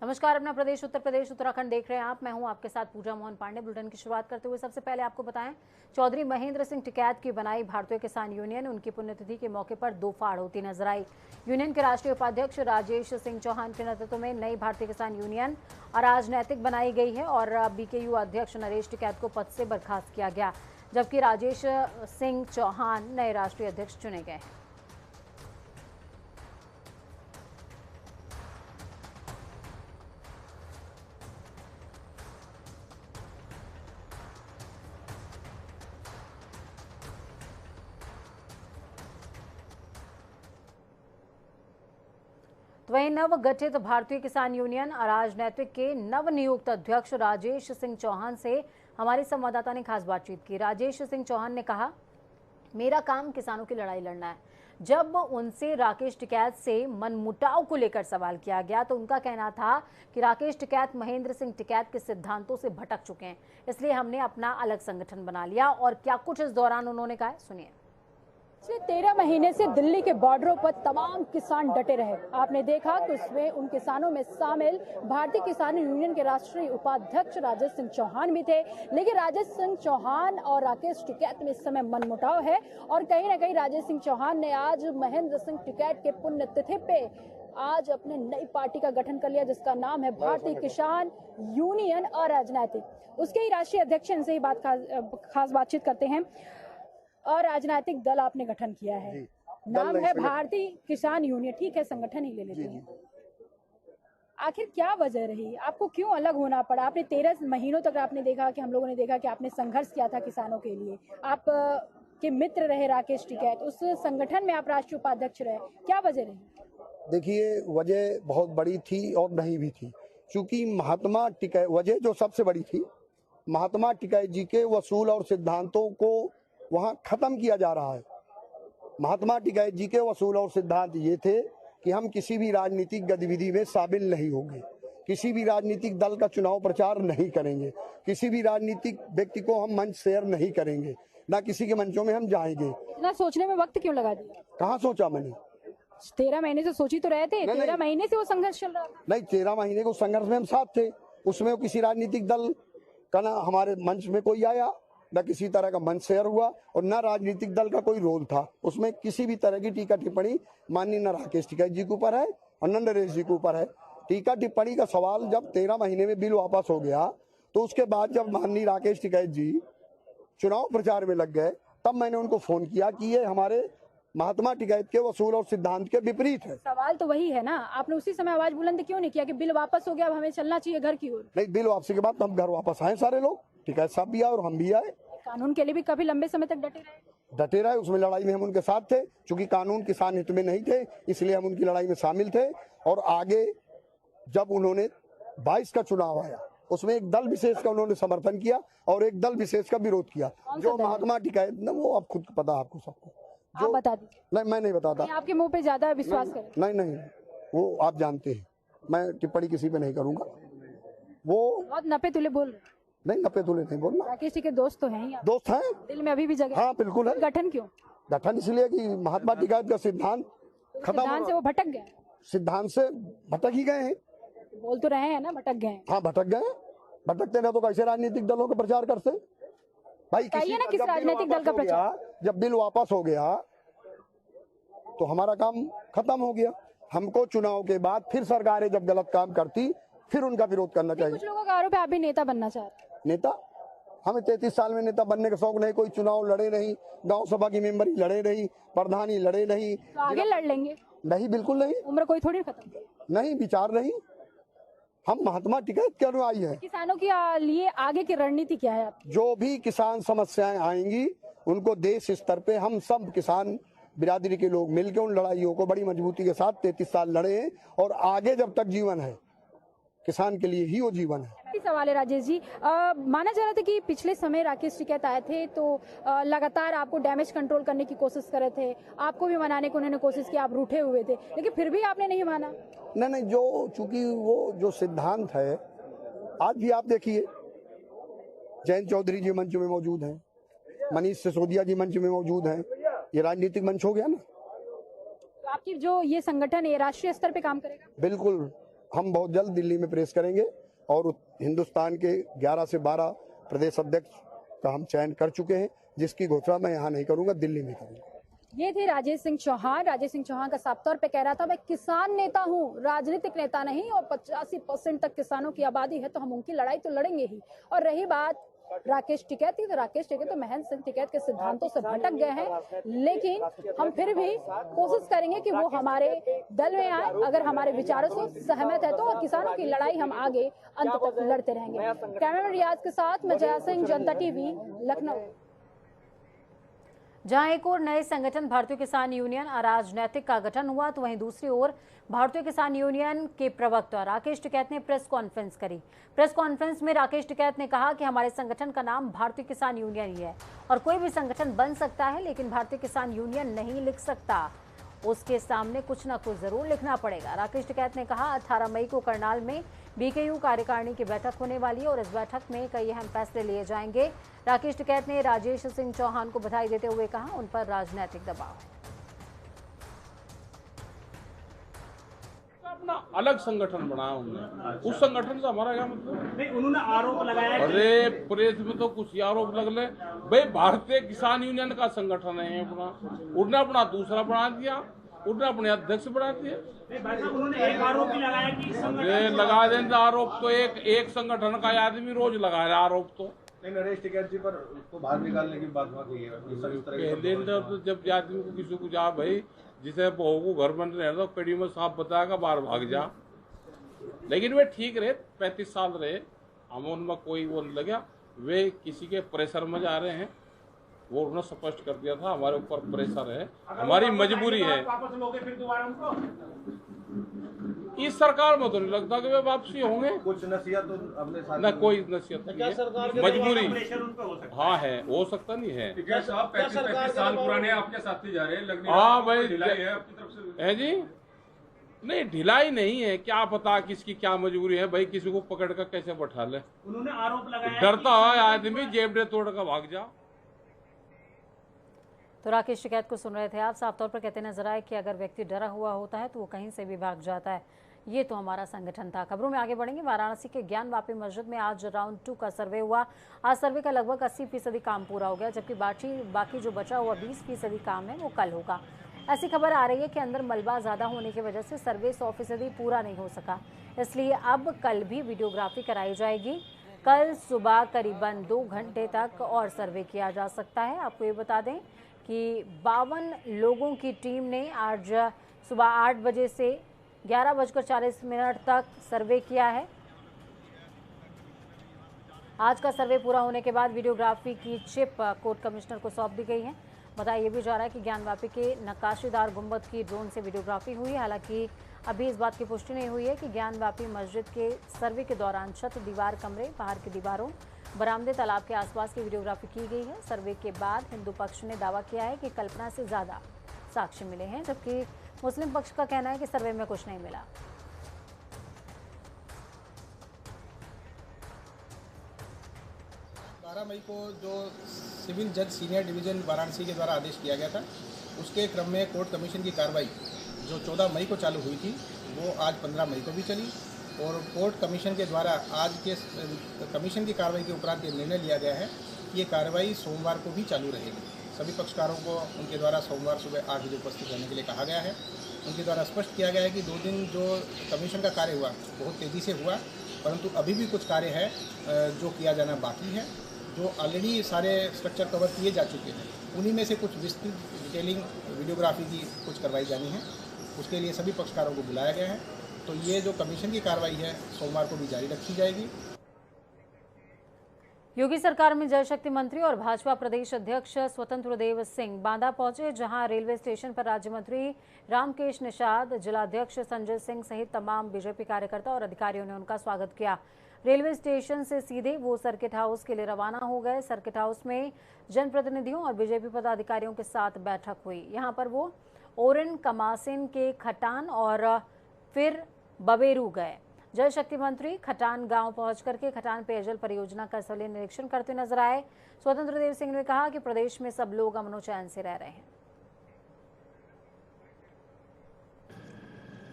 नमस्कार। अपना प्रदेश उत्तर प्रदेश उत्तराखंड देख रहे हैं आप। मैं हूं आपके साथ पूजा मोहन पांडे। बुलेटिन की शुरुआत करते हुए सबसे पहले आपको बताएं, चौधरी महेंद्र सिंह टिकैत की बनाई भारतीय किसान यूनियन उनकी पुण्यतिथि के मौके पर दो फाड़ होती नजर आई। यूनियन के राष्ट्रीय उपाध्यक्ष राजेश सिंह चौहान के नेतृत्व में नई भारतीय किसान यूनियन अराजनैतिक बनाई गई है और बीकेयू अध्यक्ष नरेश टिकैत को पद से बर्खास्त किया गया, जबकि राजेश सिंह चौहान नए राष्ट्रीय अध्यक्ष चुने गए हैं। तो वहीं नवगठित भारतीय किसान यूनियन अराजनैतिक के नवनियुक्त अध्यक्ष राजेश सिंह चौहान से हमारे संवाददाता ने खास बातचीत की। राजेश सिंह चौहान ने कहा, मेरा काम किसानों की लड़ाई लड़ना है। जब उनसे राकेश टिकैत से मनमुटाव को लेकर सवाल किया गया तो उनका कहना था कि राकेश टिकैत महेंद्र सिंह टिकैत के सिद्धांतों से भटक चुके हैं, इसलिए हमने अपना अलग संगठन बना लिया। और क्या कुछ इस दौरान उन्होंने कहा, सुनिए। पिछले 13 महीने से दिल्ली के बॉर्डरों पर तमाम किसान डटे रहे। आपने देखा कि उसमें उन किसानों में शामिल भारतीय किसान यूनियन के राष्ट्रीय उपाध्यक्ष राजेश सिंह चौहान भी थे, लेकिन राजेश सिंह चौहान और राकेश टिकैत में इस समय मनमुटाव है और कहीं ना कहीं राजेश सिंह चौहान ने आज महेंद्र सिंह टिकैत के पुण्यतिथि पे आज अपने नई पार्टी का गठन कर लिया, जिसका नाम है भारतीय किसान यूनियन अराजनैतिक। उसके ही राष्ट्रीय अध्यक्ष इनसे ही खास बातचीत करते हैं। और राजनीतिक दल आपने गठन किया है, नाम है भारतीय किसान यूनियन, ठीक है, संगठन ही ले लेते हैं। आखिर क्या वजह रही, आपको क्यों अलग होना पड़ा? आपने 13 महीनों तक आपने देखा कि हम लोगों ने देखा कि आपने संघर्ष किया था किसानों के लिए, आप के मित्र रहे राकेश टिकैत, उस संगठन में आप राष्ट्रीय उपाध्यक्ष रहे, क्या वजह रही? देखिए, वजह बहुत बड़ी थी और नहीं भी थी, क्योंकि महात्मा टिकैत, वजह जो सबसे बड़ी थी, महात्मा टिकैत जी के वसूल और सिद्धांतों को वहां खत्म किया जा रहा है। महात्मा टिकैत जी के वसूल और सिद्धांत ये थे कि हम किसी भी राजनीतिक गतिविधि में शामिल नहीं होंगे, किसी भी राजनीतिक दल का चुनाव प्रचार नहीं करेंगे, किसी भी राजनीतिक व्यक्ति को हम मंच शेयर नहीं करेंगे, ना किसी के मंचों में हम जाएंगे। इतना सोचने में वक्त क्यों लगा दिया? कहाँ सोचा मैंने? 13 महीने से सोची तो रहे थे, 13 महीने से वो संघर्ष चल रहा था। नहीं, 13 महीने को संघर्ष में हम साथ थे, उसमें किसी राजनीतिक दल का ना हमारे मंच में कोई आया, न किसी तरह का मंच शेयर हुआ और न राजनीतिक दल का कोई रोल था उसमें। किसी भी तरह की टीका टिप्पणी माननीय न राकेश टिकैत जी के ऊपर है और न नरेश जी के ऊपर है। टीका टिप्पणी का सवाल जब 13 महीने में बिल वापस हो गया तो उसके बाद जब माननीय राकेश टिकैत जी चुनाव प्रचार में लग गए, तब मैंने उनको फोन किया कि ये हमारे महात्मा टिकैत के वसूल और सिद्धांत के विपरीत है। सवाल तो वही है ना, आपने उसी समय आवाज बुलंद क्यों नहीं किया कि बिल वापस हो गया, अब हमें चलना चाहिए घर की ओर? नहीं, बिल वापसी के बाद तो हम घर वापस आए, सारे लोग, टिकैत साहब भी आए और हम भी आए। कानून के लिए भी काफी लंबे समय तक डटे रहे। उसमें लड़ाई में हम उनके साथ थे, क्योंकि कानून किसान हित में नहीं थे, इसलिए हम उनकी लड़ाई में शामिल थे। और आगे जब उन्होंने 22 का चुनाव आया, उसमें एक दल विशेष का उन्होंने समर्थन किया और एक दल विशेष का विरोध किया, जो महात्मा टिकैत न, वो अब खुद पता आपको सबको। आप बता दीजिए। नहीं, मैं नहीं बताता। आपके मुंह पे ज्यादा विश्वास करें। नहीं, वो आप जानते हैं, मैं टिप्पणी किसी पे नहीं करूंगा। वो बहुत नपे तुले बोल रहे। नहीं, नपे तुले नहीं बोलना। राकेश जी के दोस्त तो हैं, दोस्त हैं, दिल में अभी भी जगह। हाँ बिल्कुल है। गठन क्यों? गठन इसलिए कि महात्मा टिकैत का सिद्धांत खत्म, सिद्धांत से वो भटक गए। सिद्धांत से भटक ही गए हैं। बोल तो रहे हैं ना भटक गए। हाँ, भटक गए। भटकते ना तो कैसे राजनीतिक दलों का प्रचार करते भाई? किस राजनीतिक दल का प्रचार? जब बिल वापस हो गया तो हमारा काम खत्म हो गया। हमको चुनाव के बाद फिर सरकारें जब गलत काम करती फिर उनका विरोध करना चाहिए। कुछ लोगों का आरोप है आप भी नेता बनना चाहते हैं। नेता? हमें 33 साल में नेता बनने का शौक नहीं, कोई चुनाव लड़े नहीं, गांव सभा की मेंबरी लड़े नहीं, प्रधानी लड़े नहीं। तो आगे लड़ लेंगे? नहीं, बिल्कुल नहीं। उम्र कोई थोड़ी खत्म नहीं, विचार नहीं। हम महात्मा टिकैत के अनुयायी हैं। किसानों के लिए आगे की रणनीति क्या है? जो भी किसान समस्याएं आएंगी उनको देश स्तर पे हम सब किसान बिरादरी के लोग मिलकर उन लड़ाइयों को बड़ी मजबूती के साथ 33 साल लड़े हैं और आगे जब तक जीवन है किसान के लिए ही वो जीवन है। सवाल है राजेश जी, माना जा रहा था कि पिछले समय राकेश टिकैत आए थे तो लगातार आपको डैमेज कंट्रोल करने की कोशिश कर रहे थे, आपको भी मनाने की उन्होंने कोशिश की, आप रूठे हुए थे, लेकिन फिर भी आपने नहीं माना। नहीं, जो चूंकि वो जो सिद्धांत है, आज भी आप देखिए जयंत चौधरी जी मंच में मौजूद हैं, मनीष सिसोदिया जी मंच में मौजूद हैं, ये राजनीतिक मंच हो गया ना। तो आपकी जो ये संगठन है राष्ट्रीय स्तर पे काम करेगा? बिल्कुल, हम बहुत जल्द दिल्ली में प्रेस करेंगे और हिंदुस्तान के 11 से 12 प्रदेश अध्यक्ष का हम चयन कर चुके हैं, जिसकी घोषणा मैं यहाँ नहीं करूंगा, दिल्ली में करूंगा। ये थे राजेश सिंह चौहान। राजेश सिंह चौहान का साफ तौर पे कह रहा था, मैं किसान नेता हूँ, राजनीतिक नेता नहीं, और 85% तक किसानों की आबादी है तो हम उनकी लड़ाई तो लड़ेंगे ही। और रही बात राकेश टिकैत की, तो राकेश टिकैत तो महेंद्र सिंह टिकैत के सिद्धांतों से भटक गए हैं, लेकिन हम फिर भी कोशिश करेंगे कि वो हमारे दल में आए। अगर हमारे विचारों से सहमत है तो किसानों की लड़ाई हम आगे अंत तक लड़ते रहेंगे। कैमरामैन रियाज के साथ मैं जया सिंह, जनता टीवी, लखनऊ। जहां एक और नए संगठन भारतीय किसान यूनियन अराजनैतिक का गठन हुआ, तो वहीं दूसरी ओर भारतीय किसान यूनियन के प्रवक्ता राकेश टिकैत ने प्रेस कॉन्फ्रेंस करी। प्रेस कॉन्फ्रेंस में राकेश टिकैत ने कहा कि हमारे संगठन का नाम भारतीय किसान यूनियन ही है और कोई भी संगठन बन सकता है, लेकिन भारतीय किसान यूनियन नहीं लिख सकता, उसके सामने कुछ ना कुछ जरूर लिखना पड़ेगा। राकेश टिकैत ने कहा 18 मई को करनाल में बीकेयू कार्यकारिणी की बैठक होने वाली है और इस बैठक में कई अहम फैसले लिए जाएंगे। राकेश टिकैत ने राजेश सिंह चौहान को बधाई देते हुए कहा उन पर राजनीतिक दबाव है। अपना अलग संगठन बनाया उन्होंने, उस संगठन से हमारा क्या मतलब? नहीं, उन्होंने आरोप लगाया। अरे प्रेस में तो कुछ आरोप लगले, भाई भारतीय किसान यूनियन का संगठन है अपना, उन्होंने अपना दूसरा बना दिया, उन्होंने अपने अध्यक्ष बना दिए। भाई साहब, उन्होंने एक आरोप भी लगाया कि अरे लगा देंगे आरोप तो एक संगठन का आदमी रोज लगा रहा आरोप तो। नरेश टिकैत जी पर उसको बाहर निकालने की बात हुई है। तो जब आदमी को किसी को जा भाई जिसे बहू को घर बन रहे तो कड़ी में सांप बताएगा बाहर भाग जा, लेकिन वे ठीक रहे, 35 साल रहे, हम उनमें कोई वो नहीं लगा, वे किसी के प्रेशर में जा रहे हैं, वो उन्होंने स्पष्ट कर दिया था हमारे ऊपर प्रेशर है, हमारी मजबूरी है। वापस लोगे फिर दोबारा उनको? इस सरकार में तो नहीं लगता कि वे वापसी होंगे। कुछ नसीहत तो अपने साथ न कोई नसीहत नहीं है, मजबूरी। प्रेशर उन पे हो सकता हाँ है, हो सकता नहीं है। 35 साल पुराने आपके साथी जा रहे हैं, लगने हाँ भाई ढिलाई है आपकी तरफ से है जी, नहीं ढिलाई नहीं है, क्या पता किसकी क्या मजबूरी है भाई, किसी को पकड़ कर कैसे बैठा ले। उन्होंने आरोप लगाया डरता है आदमी जेब तोड़ कर भाग जा। तो राकेश टिकैत को सुन रहे थे आप, साफ तौर पर कहते नजर आए कि अगर व्यक्ति डरा हुआ होता है तो वो कहीं से भी भाग जाता है। ये तो हमारा संगठन था। खबरों में आगे बढ़ेंगे। वाराणसी के ज्ञानवापी मस्जिद में आज राउंड 2 का सर्वे हुआ। आज सर्वे का लगभग 80% काम पूरा हो गया, जबकि बाकी जो बचा हुआ 20% काम है वो कल होगा। ऐसी खबर आ रही है कि अंदर मलबा ज़्यादा होने की वजह से सर्वे 100% पूरा नहीं हो सका, इसलिए अब कल भी वीडियोग्राफी कराई जाएगी। कल सुबह करीबन 2 घंटे तक और सर्वे किया जा सकता है। आपको ये बता दें कि 52 लोगों की टीम ने आज सुबह 8 बजे से 11:40 तक सर्वे किया है। आज का सर्वे पूरा होने के बाद वीडियोग्राफी की चिप कोर्ट कमिश्नर को सौंप दी गई है। बताया ये भी जा रहा है कि ज्ञानवापी के नक्काशीदार गुंबद की ड्रोन से वीडियोग्राफी हुई। हालांकि अभी इस बात की पुष्टि नहीं हुई है कि ज्ञानवापी मस्जिद के सर्वे के दौरान छत, दीवार, कमरे, बाहर की दीवारों, बरामदे, तालाब के आसपास की वीडियोग्राफी की गई है। सर्वे के बाद हिंदू पक्ष ने दावा किया है कि कल्पना से ज़्यादा साक्ष्य मिले हैं, जबकि मुस्लिम पक्ष का कहना है कि सर्वे में कुछ नहीं मिला। 12 मई को जो सिविल जज सीनियर डिवीज़न वाराणसी के द्वारा आदेश किया गया था, उसके क्रम में कोर्ट कमीशन की कार्रवाई जो 14 मई को चालू हुई थी वो आज 15 मई को भी चली और कोर्ट कमीशन के द्वारा आज के कमीशन की कार्रवाई के उपरांत ये निर्णय लिया गया है कि ये कार्रवाई सोमवार को भी चालू रहेगी। सभी पक्षकारों को उनके द्वारा सोमवार सुबह 8 बजे उपस्थित रहने के लिए कहा गया है। उनके द्वारा स्पष्ट किया गया है कि 2 दिन जो कमीशन का कार्य हुआ बहुत तेज़ी से हुआ, परंतु अभी भी कुछ कार्य है जो किया जाना बाकी है, जो ऑलरेडी सारे स्ट्रक्चर कवर किए जा चुके हैं। उन्हीं में से कुछ विस्तृत डिटेलिंग वीडियोग्राफी की कुछ करवाई जानी है, उसके लिए सभी पक्षकारों को बुलाया गया है। तो ये जो कमीशन की कार्रवाई है सोमवार को भी जारी रखी जाएगी। योगी सरकार में जल शक्ति मंत्री और भाजपा प्रदेश अध्यक्ष स्वतंत्र देव सिंह बांदा पहुंचे, जहां रेलवे स्टेशन पर राज्य मंत्री रामकेश निषाद, जिलाध्यक्ष संजय सिंह सहित तमाम बीजेपी कार्यकर्ता और अधिकारियों ने उनका स्वागत किया। रेलवे स्टेशन से सीधे वो सर्किट हाउस के लिए रवाना हो गए। सर्किट हाउस में जनप्रतिनिधियों और बीजेपी पदाधिकारियों के साथ बैठक हुई। यहाँ पर वो ओरन, कमासिन के खटान और फिर बबेरू गए। जल शक्ति मंत्री खटान गांव पहुंच करके खटान पेयजल परियोजना का स्थलीय निरीक्षण करते नजर आए। स्वतंत्र देव सिंह ने कहा कि प्रदेश में सब लोग अमनो चैन से रह रहे हैं।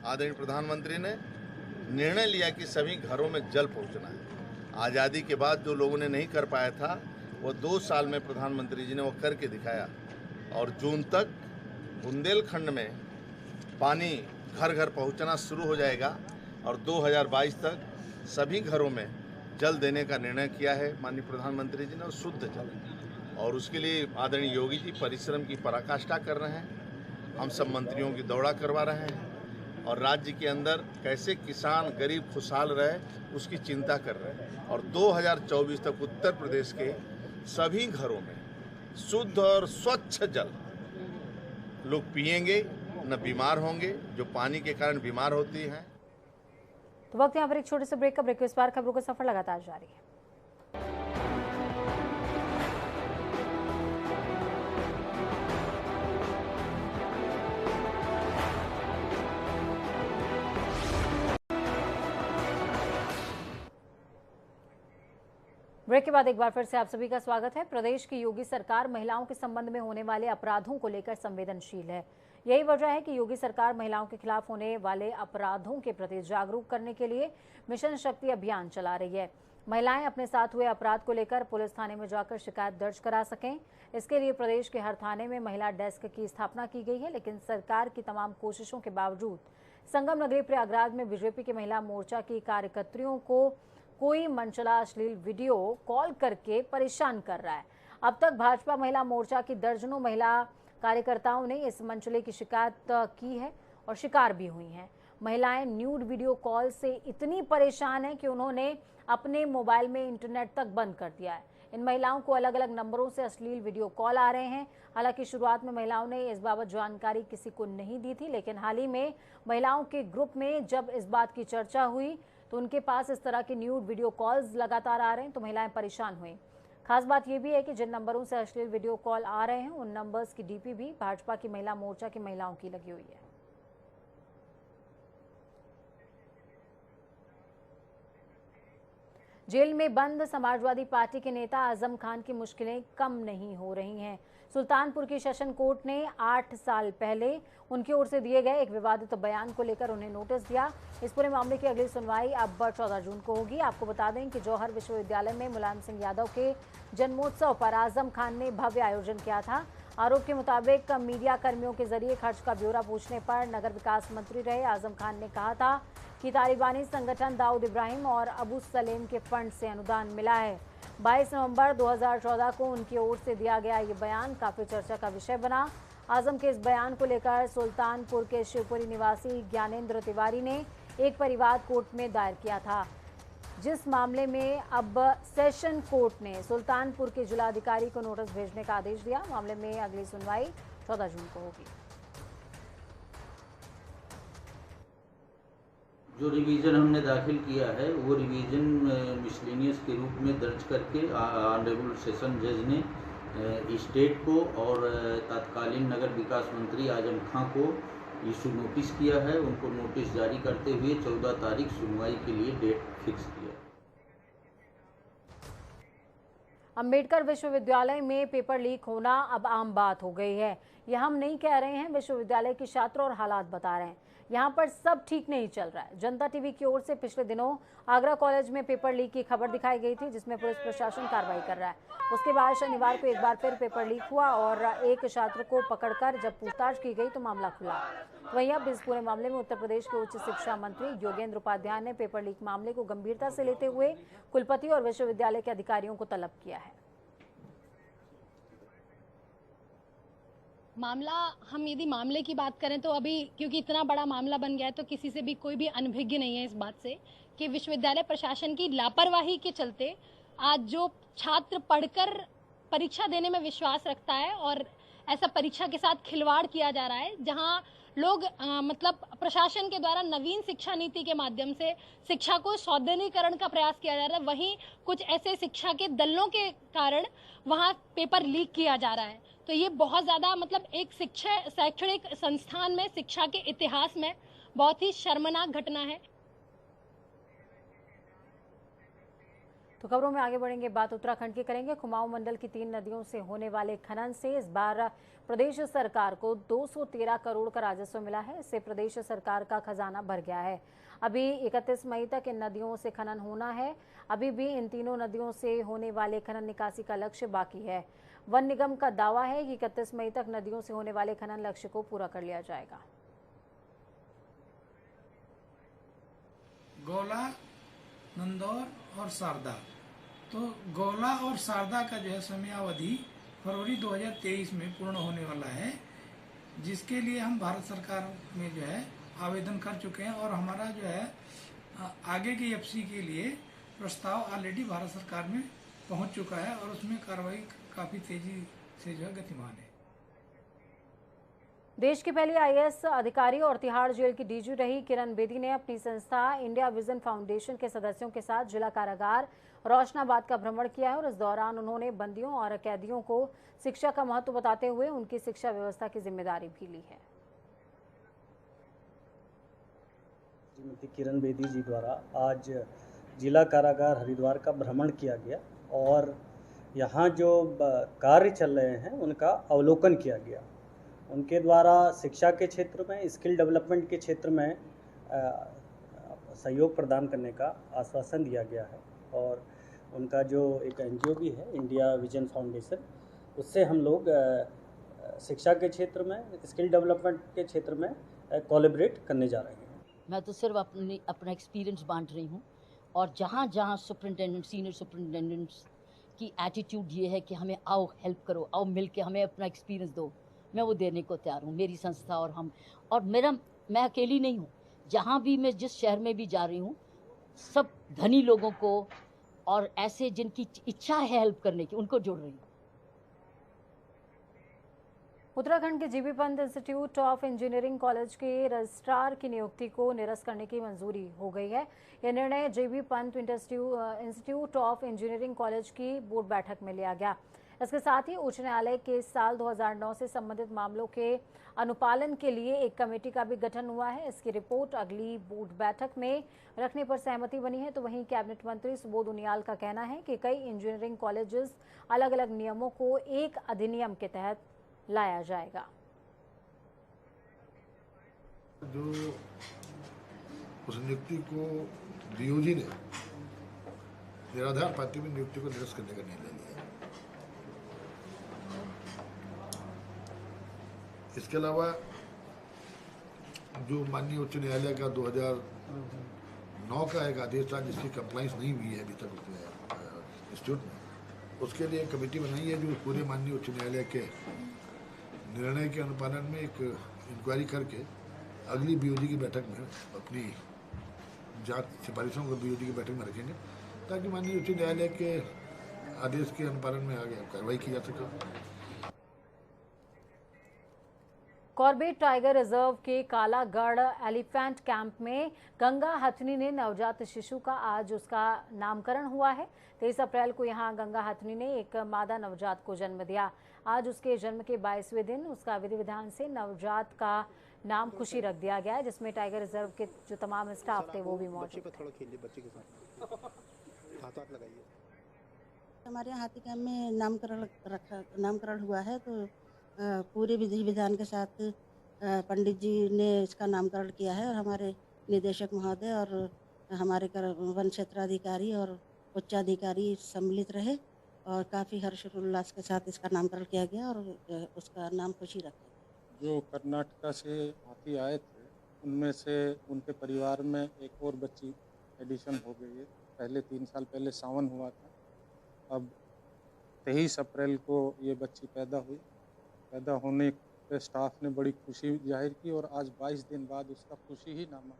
आदरणीय प्रधानमंत्री ने निर्णय लिया कि सभी घरों में जल पहुंचना है। आज़ादी के बाद जो लोगों ने नहीं कर पाया था वो 2 साल में प्रधानमंत्री जी ने वो करके दिखाया और जून तक बुंदेलखंड में पानी घर घर पहुंचना शुरू हो जाएगा और 2022 तक सभी घरों में जल देने का निर्णय किया है माननीय प्रधानमंत्री जी ने, और शुद्ध जल। और उसके लिए आदरणीय योगी जी परिश्रम की पराकाष्ठा कर रहे हैं। हम सब मंत्रियों की दौड़ा करवा रहे हैं और राज्य के अंदर कैसे किसान गरीब खुशहाल रहे उसकी चिंता कर रहे हैं। और 2024 तक उत्तर प्रदेश के सभी घरों में शुद्ध और स्वच्छ जल लोग पिएंगे, न बीमार होंगे जो पानी के कारण बीमार होती हैं। तो वक्त यहाँ पर एक छोटे से ब्रेक का। ब्रेक के इस बार खबरों का सफर लगातार जारी है। ब्रेक के बाद एक बार फिर से आप सभी का स्वागत है। प्रदेश की योगी सरकार महिलाओं के संबंध में होने वाले अपराधों को लेकर संवेदनशील है। यही वजह है कि योगी सरकार महिलाओं के खिलाफ होने वाले अपराधों के प्रति जागरूक करने के लिए मिशन शक्ति अभियान चला रही है। महिलाएं अपने साथ हुए अपराध को लेकर पुलिस थाने में जाकर शिकायत दर्ज करा सकें, इसके लिए प्रदेश के हर थाने में महिला डेस्क की स्थापना की गई है। लेकिन सरकार की तमाम कोशिशों के बावजूद संगम नगरी प्रयागराज में बीजेपी के महिला मोर्चा की कार्यकर्त्रियों को कोई मनचला अश्लील वीडियो कॉल करके परेशान कर रहा है। अब तक भाजपा महिला मोर्चा की दर्जनों महिला कार्यकर्ताओं ने इस मंचले की शिकायत की है और शिकार भी हुई हैं। महिलाएं न्यूड वीडियो कॉल से इतनी परेशान हैं कि उन्होंने अपने मोबाइल में इंटरनेट तक बंद कर दिया है। इन महिलाओं को अलग अलग नंबरों से अश्लील वीडियो कॉल आ रहे हैं। हालांकि शुरुआत में महिलाओं ने इस बाबत जानकारी किसी को नहीं दी थी, लेकिन हाल ही में महिलाओं के ग्रुप में जब इस बात की चर्चा हुई तो उनके पास इस तरह के न्यूड वीडियो कॉल्स लगातार आ रहे हैं, तो महिलाएं परेशान हुई। खास बात यह भी है कि जिन नंबरों से अश्लील वीडियो कॉल आ रहे हैं उन नंबर्स की डीपी भी भाजपा की महिला मोर्चा की महिलाओं की लगी हुई है। जेल में बंद समाजवादी पार्टी के नेता आजम खान की मुश्किलें कम नहीं हो रही हैं। सुल्तानपुर की सेशन कोर्ट ने 8 साल पहले उनकी ओर से दिए गए एक विवादित बयान को लेकर उन्हें नोटिस दिया। इस पूरे मामले की अगली सुनवाई अब 14 जून को होगी। आपको बता दें कि जौहर विश्वविद्यालय में मुलायम सिंह यादव के जन्मोत्सव पर आजम खान ने भव्य आयोजन किया था। आरोप के मुताबिक मीडिया कर्मियों के जरिए खर्च का ब्यौरा पूछने पर नगर विकास मंत्री रहे आजम खान ने कहा था कि तालिबानी संगठन दाऊद इब्राहिम और अबू सलेम के फंड से अनुदान मिला है। 22 नवंबर 2014 को उनकी ओर से दिया गया ये बयान काफी चर्चा का विषय बना। आजम के इस बयान को लेकर सुल्तानपुर के शिवपुरी निवासी ज्ञानेंद्र तिवारी ने एक परिवाद कोर्ट में दायर किया था, जिस मामले में अब सेशन कोर्ट ने सुल्तानपुर के जिलाधिकारी को नोटिस भेजने का आदेश दिया। मामले में अगली सुनवाई 14 जून को होगी। जो रिवीजन हमने दाखिल किया है वो रिवीजन मिसलेनियस के रूप में दर्ज करके ऑनरेबल सेशन जज ने स्टेट को और तत्कालीन नगर विकास मंत्री आजम खां को इशू नोटिस किया है। उनको नोटिस जारी करते हुए 14 तारीख सुनवाई के लिए डेट फिक्स किया। अंबेडकर विश्वविद्यालय में पेपर लीक होना अब आम बात हो गई है। यह हम नहीं कह रहे हैं, विश्वविद्यालय के छात्र और हालात बता रहे हैं। यहाँ पर सब ठीक नहीं चल रहा है। जनता टीवी की ओर से पिछले दिनों आगरा कॉलेज में पेपर लीक की खबर दिखाई गई थी, जिसमें पुलिस प्रशासन कार्रवाई कर रहा है। उसके बाद शनिवार को एक बार फिर पेपर लीक हुआ और एक छात्र को पकड़कर जब पूछताछ की गई तो मामला खुला। वहीं अब इस पूरे मामले में उत्तर प्रदेश के उच्च शिक्षा मंत्री योगेंद्र उपाध्याय ने पेपर लीक मामले को गंभीरता से लेते हुए कुलपति और विश्वविद्यालय के अधिकारियों को तलब किया है। मामला, हम यदि मामले की बात करें तो अभी क्योंकि इतना बड़ा मामला बन गया है तो किसी से भी कोई भी अनभिज्ञ नहीं है इस बात से कि विश्वविद्यालय प्रशासन की लापरवाही के चलते आज जो छात्र पढ़कर परीक्षा देने में विश्वास रखता है और ऐसा परीक्षा के साथ खिलवाड़ किया जा रहा है, जहां लोग मतलब प्रशासन के द्वारा नवीन शिक्षा नीति के माध्यम से शिक्षा को सौदेनीकरण का प्रयास किया जा रहा है, वहीं कुछ ऐसे शिक्षा के दलों के कारण वहां पेपर लीक किया जा रहा है। तो ये बहुत ज़्यादा मतलब एक शैक्षणिक संस्थान में शिक्षा के इतिहास में बहुत ही शर्मनाक घटना है। तो खबरों में आगे बढ़ेंगे, बात उत्तराखंड की करेंगे। कुमाऊं मंडल की 3 नदियों से होने वाले खनन से इस बार प्रदेश सरकार को 213 करोड़ का राजस्व मिला है। इससे प्रदेश सरकार का खजाना भर गया है। अभी 31 मई तक इन नदियों से खनन होना है। अभी भी इन तीनों नदियों से होने वाले खनन निकासी का लक्ष्य बाकी है। वन निगम का दावा है कि 31 मई तक नदियों से होने वाले खनन लक्ष्य को पूरा कर लिया जाएगा। गौला, नंदौर और शारदा, तो गौला और शारदा का जो है समयावधि फरवरी 2023 में पूर्ण होने वाला है, जिसके लिए हम भारत सरकार में जो है आवेदन कर चुके हैं और हमारा जो है आगे की एफसी के लिए प्रस्ताव ऑलरेडी भारत सरकार में पहुंच चुका है और उसमें कार्रवाई काफी तेजी से जो है गतिमान है। देश की पहली आईएएस अधिकारी और तिहाड़ जेल की डीजी रही किरण बेदी ने अपनी संस्था इंडिया विजन फाउंडेशन के सदस्यों के साथ जिला कारागार रोशनाबाद का भ्रमण किया है और इस दौरान उन्होंने बंदियों और कैदियों को शिक्षा का महत्व बताते हुए उनकी शिक्षा व्यवस्था की जिम्मेदारी भी ली है। श्रीमती किरण बेदी जी द्वारा आज जिला कारागार हरिद्वार का भ्रमण किया गया और यहाँ जो कार्य चल रहे हैं उनका अवलोकन किया गया। उनके द्वारा शिक्षा के क्षेत्र में, स्किल डेवलपमेंट के क्षेत्र में सहयोग प्रदान करने का आश्वासन दिया गया है और उनका जो एक एनजीओ भी है इंडिया विजन फाउंडेशन, उससे हम लोग शिक्षा के क्षेत्र में, स्किल डेवलपमेंट के क्षेत्र में कोलैबोरेट करने जा रहे हैं। मैं तो सिर्फ अपना एक्सपीरियंस बांट रही हूँ और जहाँ जहाँ सुपरिटेंडेंट, सीनियर सुपरिटेंडेंट्स की एटीट्यूड ये है कि हमें आओ हेल्प करो, आओ मिल के हमें अपना एक्सपीरियंस दो, मैं वो देने को तैयार हूँ। मेरी संस्था और हम और मैं अकेली नहीं हूँ। जहाँ भी मैं जिस शहर में भी जा रही हूँ, सब धनी लोगों को और ऐसे जिनकी इच्छा है हेल्प करने की, उनको जोड़ रही हूँ। उत्तराखंड के GB Pant institute of engineering college के रजिस्ट्रार की नियुक्ति को निरस्त करने की मंजूरी हो गई है। यह निर्णय GB Pant institute of engineering college की बोर्ड बैठक में लिया गया। इसके साथ ही उच्च न्यायालय के साल 2009 से संबंधित मामलों के अनुपालन के लिए एक कमेटी का भी गठन हुआ है। इसकी रिपोर्ट अगली बोर्ड बैठक में रखने पर सहमति बनी है। तो वहीं कैबिनेट मंत्री सुबोध उनियाल का कहना है कि कई इंजीनियरिंग कॉलेजेस अलग अलग नियमों को एक अधिनियम के तहत लाया जाएगा। जो उस नियुक्ति को डीओजी ने निराधार पार्टी में नियुक्ति को निरस्त करने का निर्णय लिया। इसके अलावा जो माननीय उच्च न्यायालय का 2009 का एक आदेश था जिसकी कंप्लाइंस नहीं हुई है अभी तक उसमें इंस्टीट्यूट में, उसके लिए एक कमेटी बनाई है जो पूरे माननीय उच्च न्यायालय के निर्णय के अनुपालन में एक इंक्वायरी करके अगली बीओजी की बैठक में अपनी जांच सिफारिशों को बीओजी की बैठक में रखेंगे ताकि माननीय उच्च न्यायालय के आदेश के अनुपालन में आगे कार्रवाई की जा सके। कॉर्बेट टाइगर रिजर्व के कालागढ़ एलिफेंट कैंप में गंगा हथनी ने नवजात शिशु का आज उसका नामकरण हुआ है। 23 अप्रैल को यहां गंगा हथनी ने एक मादा नवजात को जन्म दिया। आज उसके जन्म के 22वें दिन उसका विधि विधान से नवजात का नाम खुशी रख दिया गया है, जिसमें टाइगर रिजर्व के जो तमाम स्टाफ थे वो भी मौजूद थे। हमारे यहाँ हाथी कैंप में नामकरण हुआ है, तो पूरे विधि विधान के साथ पंडित जी ने इसका नामकरण किया है और हमारे निदेशक महोदय और हमारे वन क्षेत्राधिकारी और उच्चाधिकारी सम्मिलित रहे और काफ़ी हर्षोल्लास के साथ इसका नामकरण किया गया और उसका नाम खुशी रखा। जो कर्नाटका से हाथी आए थे उनमें से उनके परिवार में एक और बच्ची एडिशन हो गई है। पहले 3 साल पहले सावन हुआ था, अब 23 अप्रैल को ये बच्ची पैदा हुई। पैदा होने पे स्टाफ ने बड़ी खुशी जाहिर की और आज 22 दिन बाद उसका खुशी ही नामा।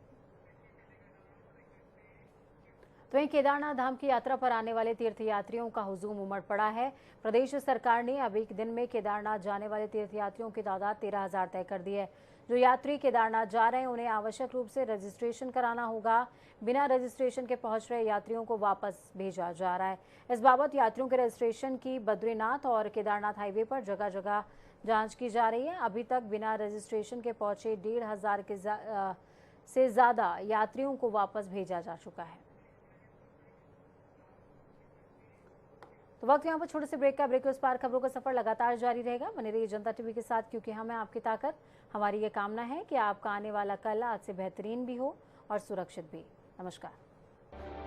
तो वहीं केदारनाथ धाम की यात्रा पर आने वाले तीर्थयात्रियों का हुजूम उमड़ पड़ा है। प्रदेश सरकार ने अब एक दिन में केदारनाथ जाने वाले तीर्थयात्रियों की तादाद 13,000 तय कर दी है। जो यात्री केदारनाथ जा रहे हैं उन्हें आवश्यक रूप से रजिस्ट्रेशन कराना होगा। बिना रजिस्ट्रेशन के पहुंच रहे यात्रियों को वापस भेजा जा रहा है। इस बाबत यात्रियों के रजिस्ट्रेशन की बद्रीनाथ और केदारनाथ हाईवे पर जगह जगह जांच की जा रही है। अभी तक बिना रजिस्ट्रेशन के पहुंचे 1,500 से ज़्यादा यात्रियों को वापस भेजा जा चुका है। तो वक्त यहाँ पर छोटे से ब्रेक का। ब्रेक के उस पार खबरों का सफर लगातार जारी रहेगा। बने रहिए जनता टीवी के साथ, क्योंकि हमें आपकी ताकत। हमारी ये कामना है कि आपका आने वाला कल आज से बेहतरीन भी हो और सुरक्षित भी। नमस्कार।